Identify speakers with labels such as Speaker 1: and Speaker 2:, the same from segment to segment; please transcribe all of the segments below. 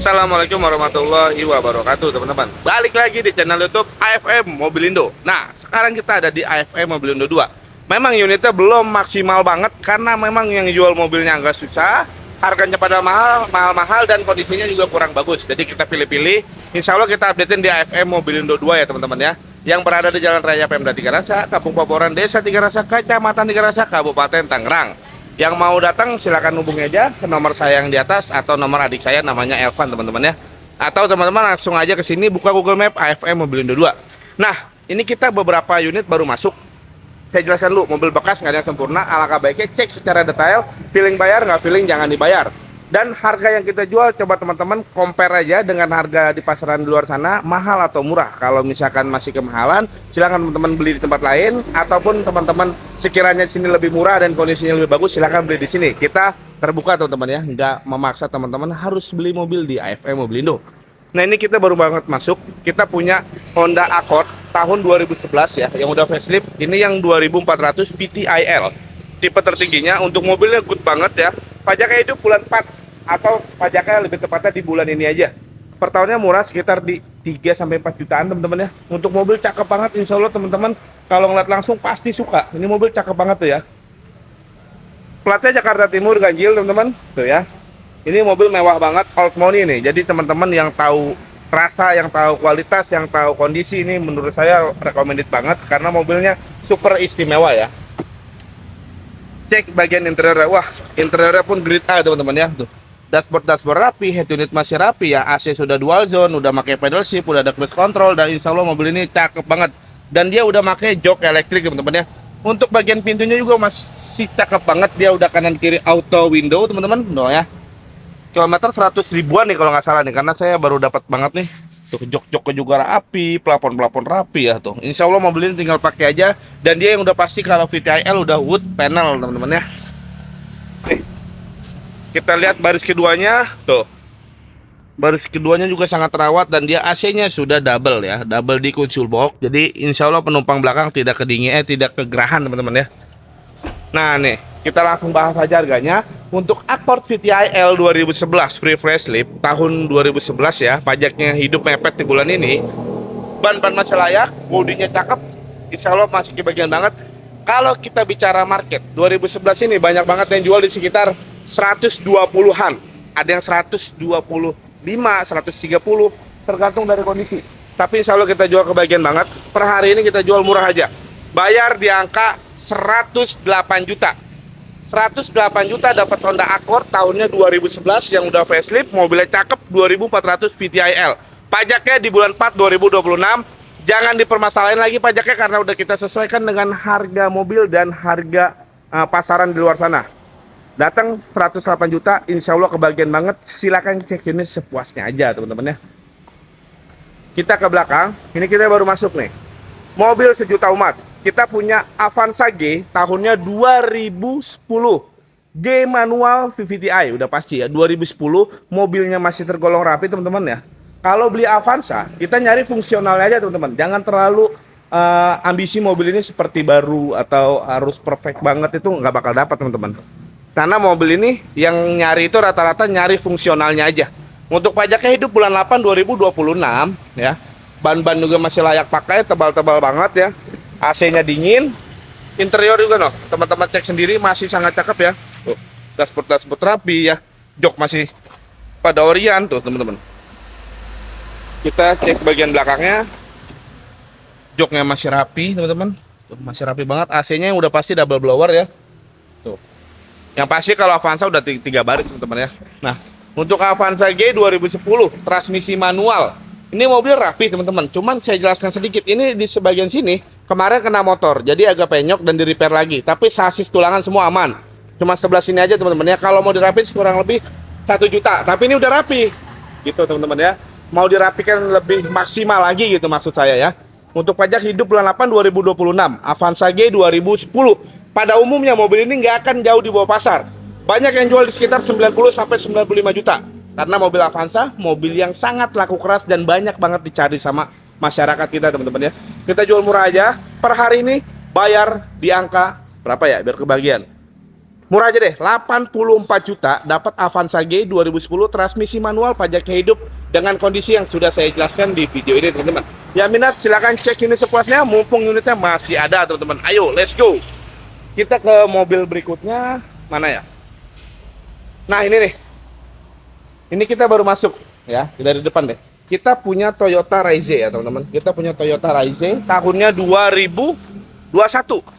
Speaker 1: Assalamualaikum warahmatullahi wabarakatuh, teman-teman. Balik lagi di channel YouTube AFM Mobilindo. Nah, sekarang kita ada di AFM Mobilindo 2. Memang unitnya belum maksimal banget karena memang yang jual mobilnya agak susah, harganya pada mahal dan kondisinya juga kurang bagus. Jadi kita pilih-pilih. Insya Allah kita updatein di AFM Mobilindo 2 ya, teman-teman ya. Yang berada di Jalan Raya Pemda Tiga Rasa, Kampung Paboran, Desa Tiga Rasa, Kecamatan Tiga Rasa, Kabupaten Tangerang. Yang mau datang silakan hubungi aja ke nomor saya yang di atas atau nomor adik saya namanya Elvan, teman-teman ya. Atau teman-teman langsung aja ke sini buka Google Map AFM Mobilindo 2. Nah, ini kita beberapa unit baru masuk. Saya jelaskan dulu, mobil bekas nggak ada yang sempurna. Alangkah baiknya cek secara detail, feeling bayar nggak feeling jangan dibayar. Dan harga yang kita jual coba teman-teman compare aja dengan harga di pasaran di luar sana, mahal atau murah. Kalau misalkan masih kemahalan, silakan teman-teman beli di tempat lain, ataupun teman-teman sekiranya di sini lebih murah dan kondisinya lebih bagus, silakan beli di sini. Kita terbuka teman-teman ya, nggak memaksa teman-teman harus beli mobil di AFM Mobilindo. Nah, ini kita baru banget masuk. Kita punya Honda Accord tahun 2011 ya, yang udah facelift. Ini yang 2400 VTIL. Tipe tertingginya, untuk mobilnya good banget ya. Pajaknya hidup bulan 4 atau pajaknya lebih tepatnya di bulan ini aja. Per tahunnya murah, sekitar di 3-4 jutaan teman-teman ya. Untuk mobil cakep banget, insya Allah teman-teman kalau ngeliat langsung pasti suka. Ini mobil cakep banget tuh ya. Platnya Jakarta Timur ganjil teman-teman. Tuh ya. Ini mobil mewah banget, old money nih. Jadi teman-teman yang tahu rasa, yang tahu kualitas, yang tahu kondisi, ini menurut saya recommended banget karena mobilnya super istimewa ya. Cek bagian interior, wah interiornya pun grade A teman-teman ya. Tuh, dashboard rapi, head unit masih rapi ya, AC sudah dual zone, udah pakai pedal shift, udah ada cruise control, dan insya Allah mobil ini cakep banget. Dan dia udah pakai jok elektrik teman-teman ya. Untuk bagian pintunya juga masih cakep banget, dia udah kanan kiri auto window teman-teman, no ya. Kilometer 100 ribuan nih kalau nggak salah nih, karena saya baru dapat banget nih. Tuh jok-joknya juga rapi, plafon-plafon rapi ya tuh. Insya Allah mobil ini tinggal pakai aja. Dan dia yang udah pasti kalau VTIL udah wood panel teman-teman ya. Nih, kita lihat baris keduanya tuh. Baris keduanya juga sangat terawat dan dia AC-nya sudah double ya, double di console box. Jadi insya Allah penumpang belakang tidak kedingin, tidak kegerahan teman-teman ya. Nah nih, kita langsung bahas aja harganya. Untuk Accord VTIL 2011 free facelift tahun 2011 ya, pajaknya hidup mepet di bulan ini. Ban-ban masih layak, bodinya cakep, insya Allah masih kebagian banget. Kalau kita bicara market, 2011 ini banyak banget yang jual di sekitar 120-an. Ada yang 125, 130, tergantung dari kondisi. Tapi insya Allah kita jual kebagian banget. Per hari ini kita jual murah aja. Bayar di angka 108 juta. 108 juta dapat Honda Accord tahunnya 2011 yang udah facelift, mobilnya cakep, 2400 VTIL. Pajaknya di bulan 4 2026. Jangan dipermasalahin lagi pajaknya karena udah kita sesuaikan dengan harga mobil dan harga pasaran di luar sana. Datang 108 juta, insya Allah kebagian banget. Silakan cek unit sepuasnya aja teman-teman ya. Kita ke belakang, ini kita baru masuk nih. Mobil sejuta umat. Kita punya Avanza G tahunnya 2010. G manual VVTi udah pasti ya, 2010. Mobilnya masih tergolong rapi teman-teman ya. Kalau beli Avanza, kita nyari fungsionalnya aja teman-teman. Jangan terlalu ambisi mobil ini seperti baru atau harus perfect banget, itu nggak bakal dapat teman-teman. Karena mobil ini yang nyari itu rata-rata nyari fungsionalnya aja. Untuk pajaknya hidup bulan 8 2026 ya. Ban-ban juga masih layak pakai, tebal-tebal banget ya. AC-nya dingin, interior juga no, teman-teman cek sendiri masih sangat cakep ya. Tuh, dashboard rapi ya, jok masih pada orian tuh teman-teman. Kita cek bagian belakangnya, joknya masih rapi teman-teman, masih rapi banget. AC-nya udah pasti double blower ya. Tuh, yang pasti kalau Avanza udah 3 baris teman-teman ya. Nah, untuk Avanza G 2010 transmisi manual. Ini mobil rapi teman-teman, cuman saya jelaskan sedikit. Ini di sebagian sini kemarin kena motor, jadi agak penyok dan di repair lagi. Tapi sasis tulangan semua aman. Cuma sebelah sini aja teman-teman ya. Kalau mau dirapin kurang lebih 1 juta. Tapi ini udah rapi, gitu teman-teman ya. Mau dirapikan lebih maksimal lagi gitu maksud saya ya. Untuk pajak hidup bulan 8 2026, Avanza G 2010. Pada umumnya mobil ini nggak akan jauh di bawah pasar. Banyak yang jual di sekitar 90-95 juta. Karena mobil Avanza, mobil yang sangat laku keras dan banyak banget dicari sama masyarakat kita teman-teman ya. Kita jual murah aja. Per hari ini bayar di angka berapa ya biar kebagian? Murah aja deh, 84 juta dapat Avanza G 2010 transmisi manual pajaknya hidup dengan kondisi yang sudah saya jelaskan di video ini teman-teman. Ya minat silahkan cek ini sepuasnya, mumpung unitnya masih ada teman-teman. Ayo let's go. Kita ke mobil berikutnya, mana ya? Nah ini nih, ini kita baru masuk ya dari depan deh. Kita punya Toyota Raize ya teman-teman. Kita punya Toyota Raize tahunnya 2021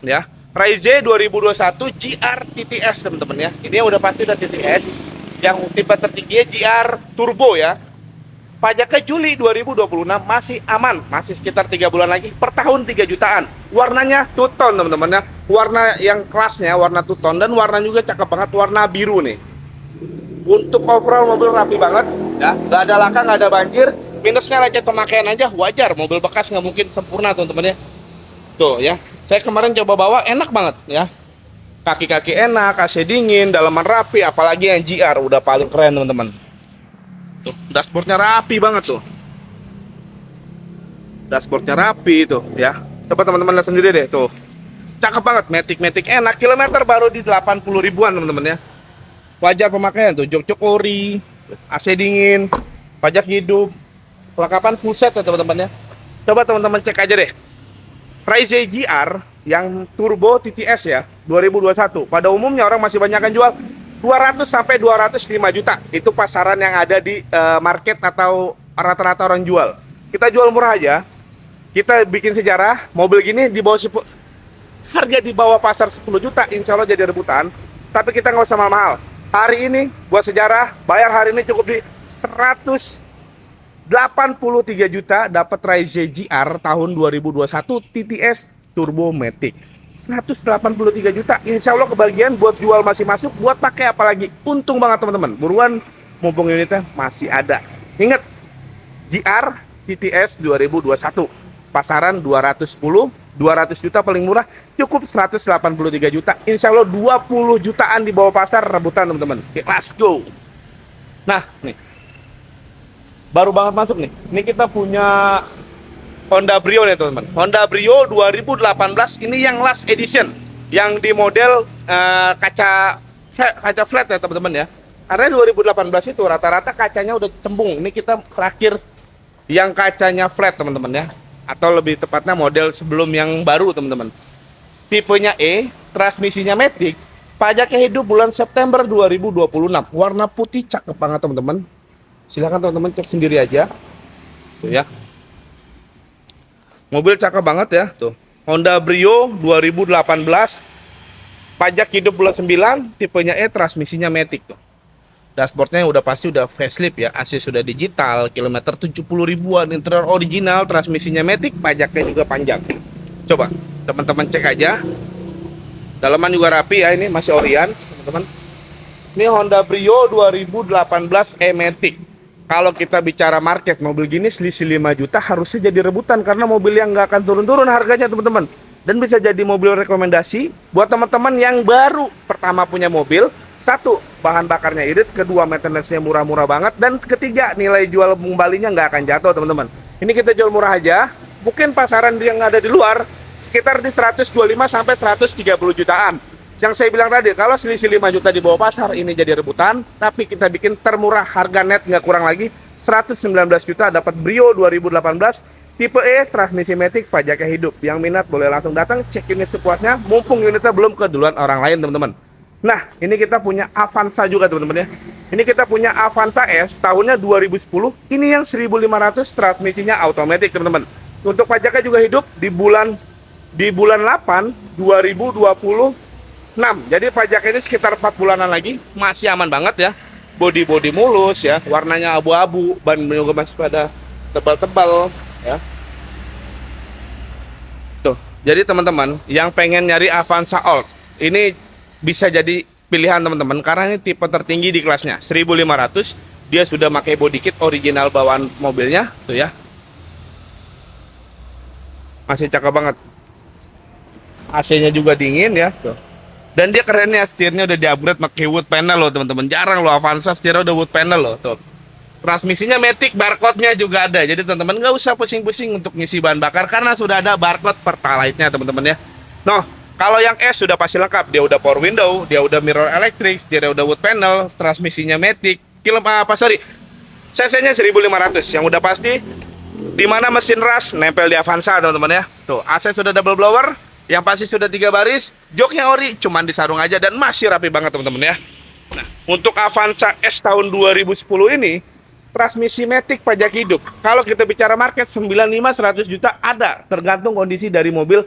Speaker 1: ya. Raize 2021 GR TTS teman-teman ya. Ini udah pasti udah TTS. Yang tipe tertinggi GR Turbo ya. Pajaknya Juli 2026 masih aman, masih sekitar 3 bulan lagi, per tahun 3 jutaan. Warnanya two tone teman-teman ya. Warna yang kelasnya warna two tone dan warna juga cakep banget, warna biru nih. Untuk overall mobil rapi banget ya, nggak ada laka, nggak ada banjir. Minusnya lecet pemakaian aja, wajar, mobil bekas nggak mungkin sempurna teman-teman ya. Tuh ya, saya kemarin coba bawa, enak banget ya. Kaki-kaki enak, AC dingin, dalaman rapi, apalagi yang GR udah paling keren teman-teman. Tuh, dashboardnya rapi banget tuh. Dashboardnya rapi tuh ya. Coba teman-teman lihat sendiri deh tuh. Cakep banget, matic enak, kilometer baru di 80 ribuan teman-teman ya. Wajar pemakaian tuh, jok-jok ori, AC dingin, pajak hidup, perlengkapan full set ya teman-teman ya. Coba teman-teman cek aja deh. Raize GR yang turbo TTS ya, 2021. Pada umumnya orang masih banyak yang jual 200 sampai 205 juta. Itu pasaran yang ada di market atau rata-rata orang jual. Kita jual murah aja. Kita bikin sejarah, mobil gini di bawah harga di bawah pasar 10 juta, insya Allah jadi rebutan. Tapi kita nggak usah mahal-mahal. Hari ini buat sejarah, bayar hari ini cukup di 183 juta dapat Raize GR tahun 2021 TTS Turbo Matic. 183 juta, insya Allah kebagian buat jual masih masuk, buat pakai apalagi. Untung banget teman-teman, buruan mumpung unitnya masih ada. Ingat, GR TTS 2021 pasaran 200 juta paling murah, cukup 183 juta. Insya Allah 20 jutaan di bawah pasar rebutan teman-teman. Oke, let's go. Nah, nih. Baru banget masuk nih. Ini kita punya Honda Brio nih teman-teman. Honda Brio 2018 ini yang last edition. Yang di model kaca flat ya teman-teman ya. Karena 2018 itu rata-rata kacanya udah cembung. Ini kita terakhir yang kacanya flat teman-teman ya. Atau lebih tepatnya model sebelum yang baru teman-teman. Tipenya E, transmisinya matic, pajaknya hidup bulan September 2026. Warna putih cakep banget teman-teman. Silahkan teman-teman cek sendiri aja. Tuh ya. Mobil cakep banget ya, tuh. Honda Brio 2018. Pajak hidup bulan 9, tipenya E, transmisinya matic tuh. Dashboardnya udah pasti udah facelift ya, AC sudah digital, kilometer 70 ribuan, interior original, transmisinya matic, pajaknya juga panjang. Coba teman-teman cek aja. Dalaman juga rapi ya, ini masih Orion, teman-teman. Ini Honda Brio 2018 E-Matic. Kalau kita bicara market mobil gini selisih 5 juta harusnya jadi rebutan karena mobil yang nggak akan turun-turun harganya teman-teman. Dan bisa jadi mobil rekomendasi buat teman-teman yang baru pertama punya mobil. Satu, bahan bakarnya irit, kedua maintenance-nya murah-murah banget, dan ketiga nilai jual kembalinya nggak akan jatuh teman-teman. Ini kita jual murah aja, mungkin pasaran yang ada di luar sekitar di 125 sampai 130 jutaan. Yang saya bilang tadi, kalau selisih 5 juta di bawah pasar ini jadi rebutan, tapi kita bikin termurah, harga net nggak kurang lagi 119 juta dapat Brio 2018 tipe E, transmisi matic, pajaknya hidup. Yang minat boleh langsung datang cek unit sepuasnya, mumpung unitnya belum keduluan orang lain teman-teman. Nah, ini kita punya Avanza juga teman-teman ya. Ini kita punya Avanza S tahunnya 2010. Ini yang 1500, transmisinya automatic teman-teman. Untuk pajaknya juga hidup di bulan 8 2026. Jadi pajak ini sekitar 4 bulanan lagi, masih aman banget ya. Bodi mulus ya, warnanya abu-abu, ban juga masih pada tebal-tebal ya. Tuh. Jadi teman-teman yang pengen nyari Avanza Old, ini bisa jadi pilihan teman-teman karena ini tipe tertinggi di kelasnya 1500. Dia sudah pakai body kit original bawaan mobilnya tuh ya, masih cakep banget, AC-nya juga dingin ya tuh. Dan dia kerennya setirnya udah di-upgrade pakai wood panel loh teman-teman. Jarang loh Avanza setirnya udah wood panel loh tuh. Transmisinya matic, barcode-nya juga ada. Jadi teman-teman nggak usah pusing-pusing untuk ngisi bahan bakar karena sudah ada barcode Pertalite-nya teman-teman ya. Noh, Kalau yang S sudah pasti lengkap, dia udah power window, dia udah mirror electric, dia udah wood panel, transmisinya matic, cc-nya 1500 yang udah pasti. Di mana mesin ras nempel di Avanza teman-teman ya. Tuh, AC sudah double blower, yang pasti sudah 3 baris, joknya ori, cuman disarung aja dan masih rapi banget teman-teman ya. Nah, untuk Avanza S tahun 2010 ini transmisi matic pajak hidup. Kalau kita bicara market 95-100 juta ada, tergantung kondisi dari mobil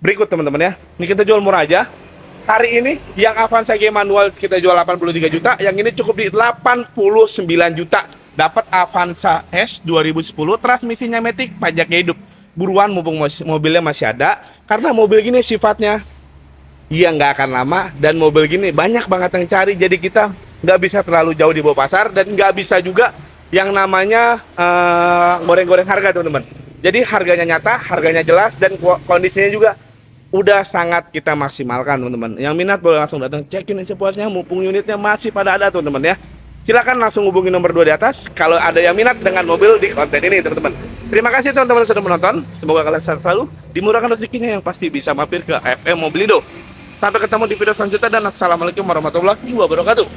Speaker 1: berikut teman-teman ya. Ini kita jual murah aja. Hari ini yang Avanza G manual kita jual 83 juta, yang ini cukup di 89 juta. Dapat Avanza S 2010 transmisinya matic pajaknya hidup. Buruan mumpung mobilnya masih ada, karena mobil gini sifatnya ya nggak akan lama, dan mobil gini banyak banget yang cari, jadi kita nggak bisa terlalu jauh di bawah pasar dan nggak bisa juga yang namanya goreng-goreng harga teman-teman. Jadi harganya nyata, harganya jelas, dan kondisinya juga udah sangat kita maksimalkan teman-teman. Yang minat boleh langsung datang cekin sepuasnya, mumpung unitnya masih pada ada teman-teman ya. Silakan langsung hubungi nomor 2 di atas kalau ada yang minat dengan mobil di konten ini teman-teman. Terima kasih teman-teman sudah menonton. Semoga kalian sehat selalu, dimurahkan rezekinya, yang pasti bisa mampir ke FM Mobilindo. Sampai ketemu di video selanjutnya dan assalamualaikum warahmatullahi wabarakatuh.